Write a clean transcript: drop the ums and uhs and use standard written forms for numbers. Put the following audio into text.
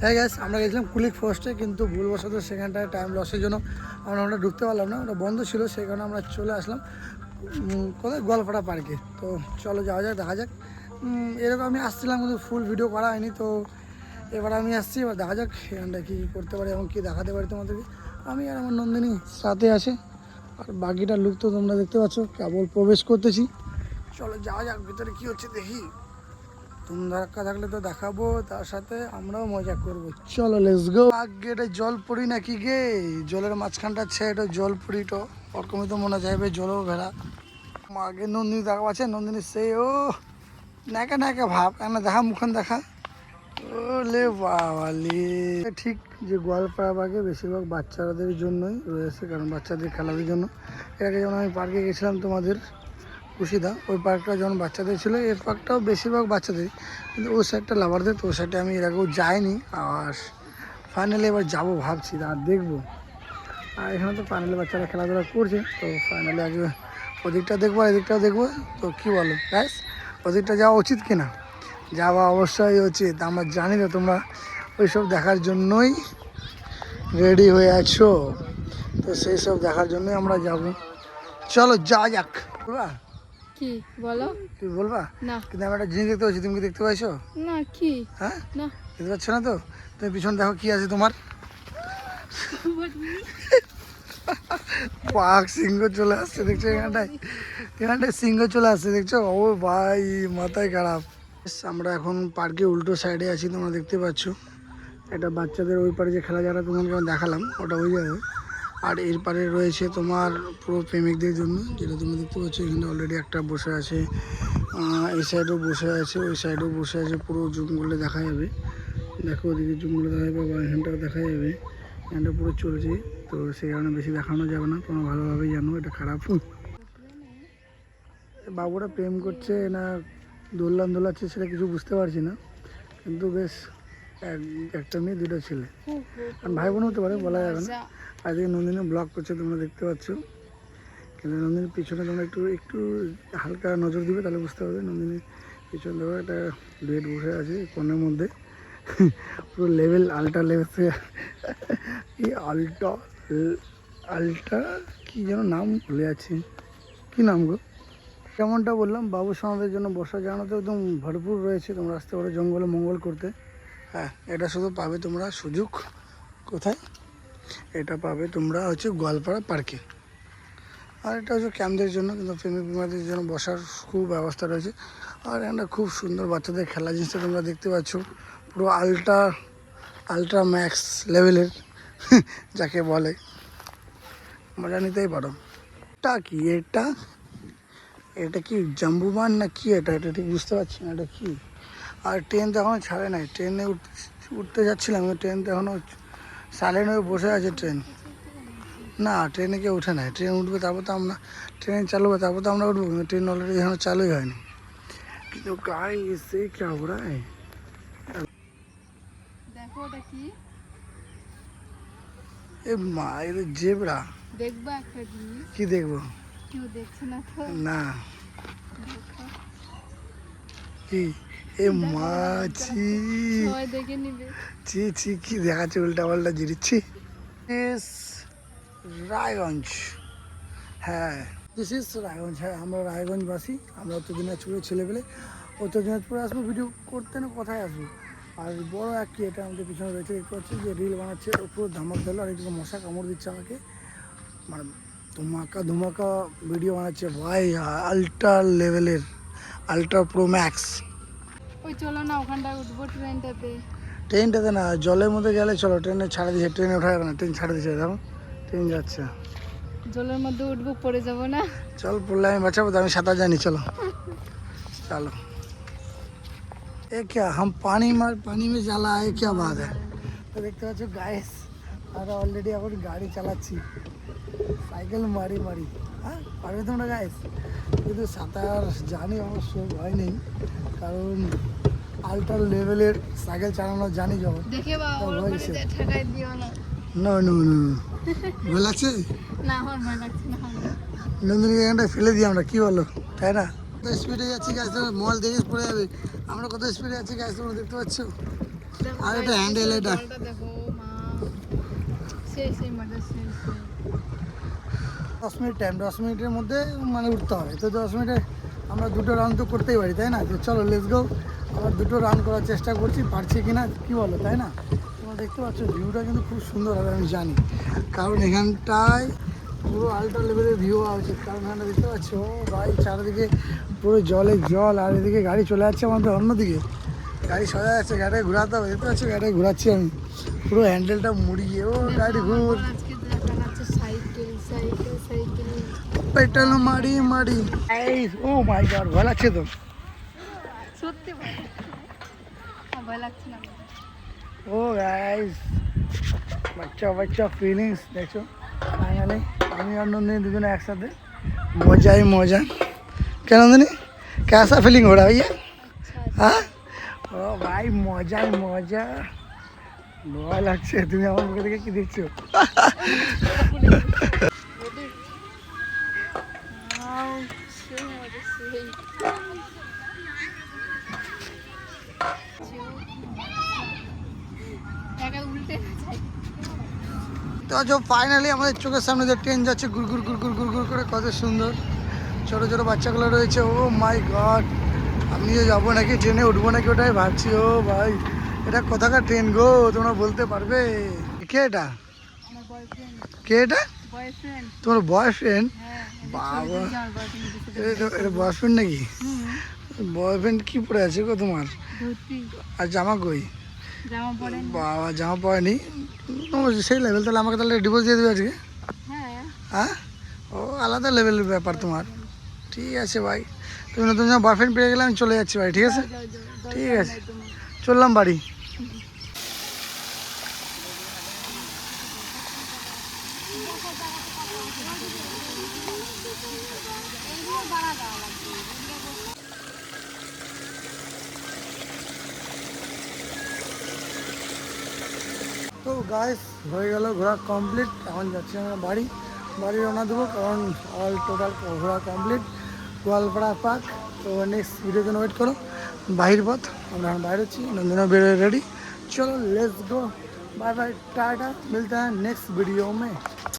হ্যাঁ গ্যাস, আমরা গেছিলাম কুলিক ফরেস্টে, কিন্তু ভুলবশত সেখানটায় টাইম লসের জন্য আমরা ঢুকতে পারলাম না। ওটা বন্ধ ছিল, সেই কারণে আমরা চলে আসলাম কোথায় গোয়ালপাড়া পার্কে। তো চলো যাওয়া যাক, দেখা যাক। এরকম আমি আসছিলাম কিন্তু ফুল ভিডিও করা হয়নি, তো এবার আমি আসছি। এবার দেখা যাক এখানটা কী করতে পারি এবং কী দেখাতে পারি তোমাদেরকে। আমি আর আমার নন্দিনী সাথে আছে, আর বাকিটা লুক তো তোমরা দেখতে পাচ্ছ। কেবল প্রবেশ করতেছি, চলো যাওয়া যাক ভিতরে কী হচ্ছে দেখি। ধুমধাক্কা থাকলে তো দেখাবো, তার সাথে আমরাও মজা করবো। চলো লেটস গো। আগে এটা জলপুরি নাকি গে, জলের মাঝখানটা আছে, এটা জলপুরি। তো ওরকমই তো মনে যাবে, জলও ভেড়া। আগে নন্দিনী দেখা আছে, নন্দিনী সেই ও নাকা নাকা ভাব, কেন দেখা মুখন দেখা। ও লে বাবালি, ঠিক যে গোয়ালপাড়া বাগে বেশিরভাগ বাচ্চাদের জন্যই রয়েছে, কারণ বাচ্চাদের খেলার জন্য। এর আগে যেমন আমি পার্কে গেছিলাম তোমাদের কুশিদা, ওই পার্কটা যখন বাচ্চাদের ছিল, এই পার্কটাও বেশিরভাগ বাচ্চাদের, কিন্তু ওই সাইডটা লাভারদের। তো ওই সাইডে আমি এর আগেও যাইনি, আর ফাইনালি এবার যাবো ভাবছি, আর দেখবো। আর এখানে তো ফাইনালি বাচ্চারা খেলাধুলা করছে, তো ফাইনালি আগে ওদিকটা দেখবো, এদিকটাও দেখবো। তো কী বলো ব্যাস, ওদিকটা যাওয়া উচিত কিনা? যাওয়া অবশ্যই উচিত। আমরা জানি না তোমরা ওইসব দেখার জন্যই রেডি হয়ে আছো, তো সেই সব দেখার জন্যই আমরা যাব। চলো যাওয়া যাক। বলবা কি বলো? তুই বলবা না, কিন্তু আমি একটা জিনিস দেখতে পাচ্ছি, তুমি কি দেখতে পাইছো? না কি? হ্যাঁ, না দেখতে পাচ্ছ না তো? তুমি পিছনে দেখো কি আছে তোমার। বাঘ সিংহ চলে আসছে, দেখছো? এখানটায় সিংহ চলে আসছে, দেখছো? ও ভাই, মাথায় খারাপ। আমরা এখন পার্কে উল্টো সাইডে আছি, তোমরা দেখতে পাচ্ছ। এটা বাচ্চাদের ওই পারে যে খেলা যারা তোমাকে আমি দেখালাম, ওটা ওই জায়গায়। আর এর পারে রয়েছে তোমার পুরো প্রেমিকদের জন্য, যেটা তুমি দেখতে পাচ্ছ। এখানে অলরেডি একটা বসে আছে, এই সাইডেও বসে আছে, ওই সাইডেও বসে আছে। পুরো জুম করলে দেখা যাবে, দেখো ওদিকে জুম করলে দেখা যাবে, বা এখানটাও দেখা যাবে। এখানটা পুরো চলছে, তো সেই কারণে বেশি দেখানো যাবে না, তোমরা ভালোভাবেই জানো এটা খারাপ। বাবুরা প্রেম করছে না দোলনান দোলাচ্ছে সেটা কিছু বুঝতে পারছি না, কিন্তু বেশ একটা মেয়ে দুটো ছেলে, আর ভাই বোন হতে পারে, বলা যাবে না। আর এদিকে নন্দিনী ব্লগ করছে, তোমরা দেখতে পাচ্ছ। কিন্তু নন্দিনীর পিছনে তোমরা একটু একটু হালকা নজর দিবে, তাহলে বুঝতে পারবে। নন্দিনীর পিছনে দেখো একটা বেড বসে আছে কোণের মধ্যে, পুরো লেভেল আল্ট্রা লেভেল। এই আল্ট্রা আল্ট্রা কী যেন নাম ভুলে যাচ্ছি, কী নাম গো? যেমনটা বললাম, বাবু সমাজের জন্য বসার জায়গা তো একদম ভরপুর রয়েছে। তোমরা আসতে পারো জঙ্গলে মঙ্গল করতে। হ্যাঁ, এটা শুধু পাবে তোমরা সুযোগ কোথায়? এটা পাবে তোমরা হচ্ছে গোয়ালপাড়া পার্কে। আর এটা হচ্ছে ক্যাম্পদের জন্য, কিন্তু প্রেমিক প্রেমিকাদের জন্য বসার খুব ব্যবস্থা রয়েছে। আর এখানটা খুব সুন্দর বাচ্চাদের খেলা জিনিসটা তোমরা দেখতে পাচ্ছ, পুরো আলট্রা ম্যাক্স লেভেলের যাকে বলে, মজা নিতেই পারো। এটা কি? এটা কি জাম্বুবান না কি? এটা ঠিক বুঝতে পারছি না এটা কি। আর ট্রেন তো এখনও ছাড়ে নাই, ট্রেনে উঠতে যাচ্ছিলাম, ট্রেন তো এখনও সাইলেন্ট হয়ে বসে আছে ট্রেন। না, ট্রেনে কেউ উঠে নাই, ট্রেন উঠবে তারপর তো আমরা, ট্রেন চালু হবে তারপর তো আমরা উঠবো, কিন্তু ট্রেন অলরেডি এখনও চালুই হয়নি। কিন্তু গাড়ি এসে কে ঘোরায়, দেখো ওটা কি? এ মা, এটা জেব্রা। দেখবা একটা জিনিস? কি দেখবো? কেউ দেখছে না তো? না, কি? এ মাছি, সবাই দেখে নিবে। ছি ছি, কি দেখাচ্ছে উল্টা পাল্টা জিনিস। রায়গঞ্জ, হ্যাঁ দিস ইজ রায়গঞ্জ। হ্যাঁ, আমরা রায়গঞ্জবাসী, আমরা উত্তর দিনাজপুরের ছেলেপেলে। উত্তর দিনাজপুরে আসবো ভিডিও করতে, না কোথায় আসবো। আর বড় এক কি, এটা আমাদের পিছনে রয়েছে, দেখতে পাচ্ছি যে রিল বানাচ্ছে, পুরো ধামাক ধরলো। আর এদিকে মশা কামড় দিচ্ছে আমাকে, মানে ধুমাকা ভিডিও বানাচ্ছে ভাই, আল্ট্রা লেভেলের, আল্ট্রা প্রো ম্যাক্স। ওই চলো না ওখানটায় উঠবো ট্রেনটাতে। ট্রেনটাতে না, জলের মধ্যে গেলে চলো। ট্রেনে ছাড়া দিচ্ছে, ট্রেনে ওঠা যাবে না, ট্রেন ছাড়া দিচ্ছে, দেখো ট্রেন যাচ্ছে। জলের মধ্যে উঠবো, পড়ে যাব না? চল, পড়লে আমি বাঁচাবো তো, আমি সাঁতার জানি, চলো चलो। ये क्या, हम पानी में चला है, क्या बात है। তো দেখতে পাচ্ছ গাইস, আমরা অলরেডি এখন গাড়ি চালাচ্ছি, সাইকেল মারি হ্যাঁ, পারবে তোমরা গাইস? কিন্তু সাঁতার জানি অবশ্য, ভয় নেই, কারণ আল্ট্রা লেভেলের সাইকেল চালানো জানি যখন। দেখে বাবা ঠেকাই দিও না। নো নো নো, ভয় লাগছে না, আমার ভয় লাগছে না। নন্দিনীকে এখানটা ফেলে দিই আমরা, কি বলো, তাই না? কত স্পিডে যাচ্ছি গাছ, মোবাইল দেখে পড়ে যাবে। আমরা কত স্পিডে যাচ্ছি গাছ, তোমরা দেখতে পাচ্ছ। দেখো আর এটা guys, হ্যান্ডেল এটা জলটা দেখো মা সেই মজা সেই 10 মিনিট টাইম, 10 মিনিটের মধ্যে মানে উঠতে হবে। তো 10 মিনিটে আমরা দুটো রান তো করতেই পারি, তাই না? তো চলো লেটস গো, আবার দুটো রান করার চেষ্টা করছি, পারছি কি না কী বলো, তাই না? তোমরা দেখতে পাচ্ছ ভিউটা কিন্তু খুব সুন্দর হবে আমি জানি, কারণ এখানটায় পুরো আল্ট্রা লেভেলের ভিউ হওয়া উচিত। কারণ এখানটা দেখতে পাচ্ছ ও ভাই চারিদিকে পুরো জলে জল, আর এদিকে গাড়ি চলে যাচ্ছে আমাদের অন্যদিকে, গাড়ি সোজা যাচ্ছে, গাড়িটাকে ঘোরাতে হবে। দেখতে পাচ্ছ গাড়িটাকে ঘোরাচ্ছি আমি, পুরো হ্যান্ডেলটা মুড়িয়ে ও গাড়ি ঘুর, আজকে দেখাচ্ছে সাইকেল সাইকেল সাইকেল পেট্রোল মারি মারি। ও মাই গড, ভয় লাগছে তো। সত্যি ভয় ভয় লাগছে না ও গাইস, বাচ্চা বাচ্চা ফিলিংস দেখছো, ফাইনালি আমি আর নন্দিনী দুজনে একসাথে, মজাই মজা। क्या नंदिनी, कैसा फीलिंग हो रहा है भैया? हाँ ও ভাই মজাই মজা, ভয় লাগছে। তুমি আমার মুখে দেখে কি দেখছো? সেই মজা সেই একা উল্টে যাই তো जो ফাইনালি আমাদের চোখের সামনে যে ট্রেন যাচ্ছে গুড় গুড় গুড় গুড় গুড় গুড় করে, কত সুন্দর ছোটো ছোটো বাচ্চাগুলো রয়েছে। ও মাই গড, আমিও যাবো নাকি ট্রেনে, উঠবো নাকি ওটাই ভাবছি। ও ভাই এটা কোথাকার ট্রেন গো, তোমরা বলতে পারবে? কে এটা, আমার বয়ফ্রেন্ড কে এটা? বয়ফ্রেন্ড তোমার বয়ফ্রেন্ড? হ্যাঁ বাবা, যার বয়ফ্রেন্ড এটা বয়ফ্রেন্ড নাকি? বয়ফ্রেন্ড কি পরে আছে গো তোমার? ধুতি আর জামা কই? জামা পরেন বাবা জামা পরেনি, ও সেই লেভেল। তাহলে আমাকে তাহলে ডিভোর্স দিয়ে দেবে আজকে? হ্যাঁ হ্যাঁ, ও আলাদা লেভেলের ব্যাপার তোমার। ঠিক আছে ভাই, তুমি নতুন যখন বয়ফ্রেন্ড পেয়ে গেলে আমি চলে যাচ্ছি ভাই, ঠিক আছে? ঠিক আছে, চললাম বাড়ি। তো গাইস হয়ে গেল ঘোরা কমপ্লিট, এখন যাচ্ছি আমরা বাড়ি রওনা দেবো, কারণ অল টোটাল ঘোরা কমপ্লিট গোয়ালপাড়া পার্ক। তো নেক্সট ভিডিওর জন্য ওয়েট করো, বাহির পথ আমরা এখন বাইরে হচ্ছি, নন্দিনা বেরোয় রেডি। चलो let's go, bye bye tata, मिलता है नेक्स्ट वीडियो में।